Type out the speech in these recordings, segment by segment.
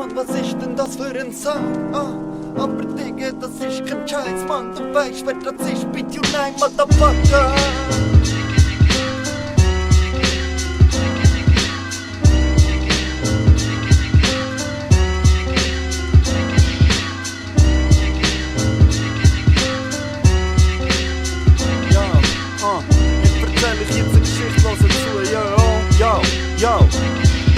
Mann, was ist denn das für ein Sound? Aber Digga, das ist kein Scheiß, Mann, du weißt, wer das ist, bitte you name, Motherfucker.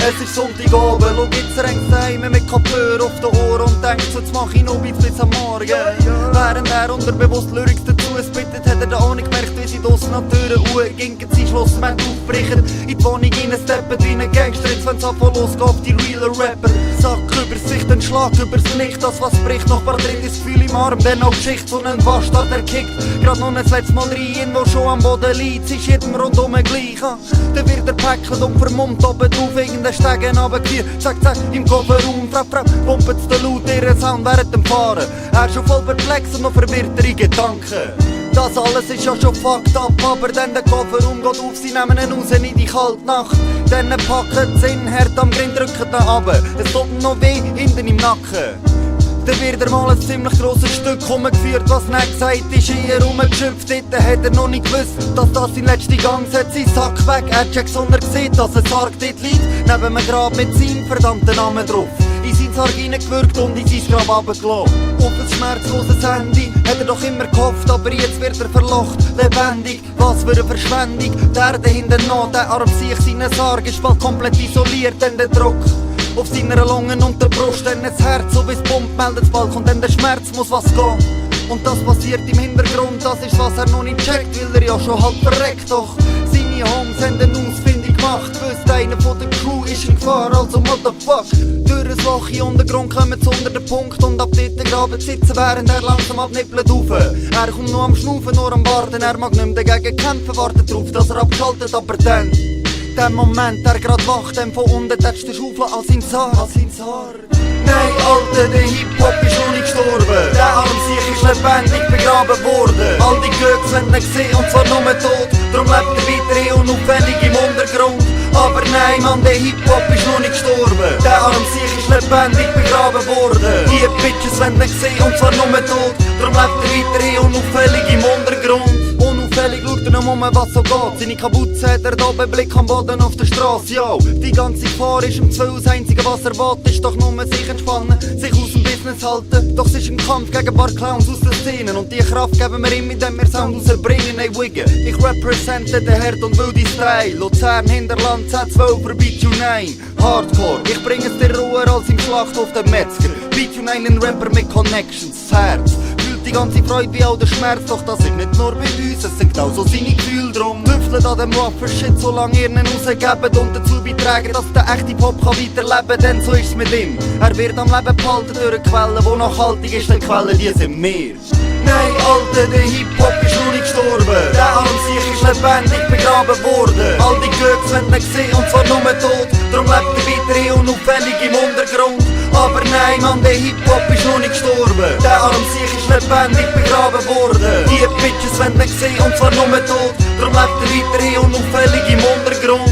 Es ist Sonntagabend, schau jetzt rennt heim mit Kopfhörer auf den Ohren und denkt so, jetzt mach ich noch ein bisschen am Morgen. Während er unterbewusst Lyrics dazu spittet, hat er da auch nicht gemerkt, wie sie draussen an die Türen hochgingen. Sie Schlossmoment aufbrechen, in die Wohnung reinsteppen wie ein Gangster. Jetzt wenn's anfangen losgeht auf die realen Rapper. Sack übers Sicht, ein Schlag übers Gesicht, das was bricht. Noch paar Tritt das Gefühl im Arm, dann noch Geschichte von einem Bastard, der kickt grad noch ein letztes Mal rein, wo schon am Boden liegt. Es ist jedem rundum gleich. Dann wird er päckelt und vermummt oben drauf, irgendein Stegen runtergeführt. Zack, zack, im Kofferraum, Frau, pumpet's den Laut, ihren Sound während dem Fahren. Er ist schon voll perplex und noch verwirrtere Gedanken. Das alles ist ja schon fucked up, aber dann der Kofferraum geht auf, sie nehmen ihn raus in die kalte Nacht. Dann packen sie ihn hart am Grind, drücken ihn runter. Es tut ihm noch weh, hinten im Nacken. Dann wird er mal ein ziemlich grosses Stück rumgeführt, was nicht gesagt ist, hier rumgeschöpft. Dort hat er noch nicht gewusst, dass das sein letzter Gang hat, sein Sack weg. Er checkt, sondern sieht, dass ein Sarg dort liegt, neben einem Grab mit seinem verdammten Namen drauf. In sein Sarg reingewürgt und in sein Grab runtergelassen. Auf ein schmerzloses Handy hat er doch immer gehofft, aber jetzt wird er verlocht, lebendig. Was für eine Verschwendung, der Erde hinten noch, der Arm sich seinen Sarg ist bald komplett isoliert, denn der Druck auf seiner Lungen und der Brust, dann das Herz, so wie's pumpt, meldet bald, und dann der Schmerz muss was gehen. Und das passiert im Hintergrund, das ist was er noch nicht checkt, weil er ja schon halb verreckt. Doch seine Homes haben eine Ausfindung gemacht, wüsste einer von der Crew ist in Gefahr, also motherfuck. Durch ein Loch in Untergrund kommen sie unter den Punkt und ab dort graben sitzen, während er langsam abnippelt rauf. Er kommt nur am Schnaufen, nur am Warten, er mag nicht mehr dagegen kämpfen, wartet drauf, dass er abschaltet, aber dann der Moment, der grad wacht, dem von unten tätscht der Schaufel an sein Haar. Nein, Alter, der Hip-Hop ist noch nicht gestorben. Der Arm sich ist lebendig begraben worden. All die Glücks werden nicht gesehen und zwar nur tot. Darum lebt er weiter unauffällig im Untergrund. Aber nein, Mann, der Hip-Hop ist noch nicht gestorben. Der Arm sich ist lebendig begraben worden. Die Bitches werden nicht gesehen und zwar nur tot. Darum lebt er weiter unauffällig im Untergrund. Unauffällig schaut er noch was so geht. Seine Kapuze hat er da beim Blick am Boden auf der Straße. Yo, die ganze Gefahr ist im 2. Das einzige was er will, ist doch nur sich entspannen, sich aus dem Business halten. Doch es ist ein Kampf gegen ein paar Clowns aus den Szenen. Und die Kraft geben wir ihm, indem wir Sound rausbringen. Ey Wiggen, ich represente den Herd und wilde Style. Luzern, Hinterland, Z12 für Beat You 9. Hardcore, ich bring es dir roher als im Schlachthof der Metzger. Beat You 9 ein Rapper mit Connections, das Herz die ganze Freude wie auch der Schmerz, doch das ist nicht nur bei uns, es sind genauso seine Gefühle drum. Tüftelt an dem Rapper-Shit, solange ihr ihn rausgebt und dazu beitragen, dass der echte Pop kann weiterleben, denn so ist's mit ihm. Er wird am Leben behalten durch eine Quelle, die nachhaltig ist, denn Quellen, die sind wir. Nein, Alter, der Hip-Hop ist noch nicht gestorben. Der Arm sich ist lebendig begraben worden. All die Glücks werden nicht gesehen und zwar nur tot. Darum lebt er weiter unauffällig im Untergrund. Aber nein, Mann, der Hip-Hop ist noch nicht gestorben. Der Arm sich ist lebendig begraben worden. Die Bitches werden nicht gesehen und zwar nur tot. Darum lebt er weiter unauffällig im Untergrund.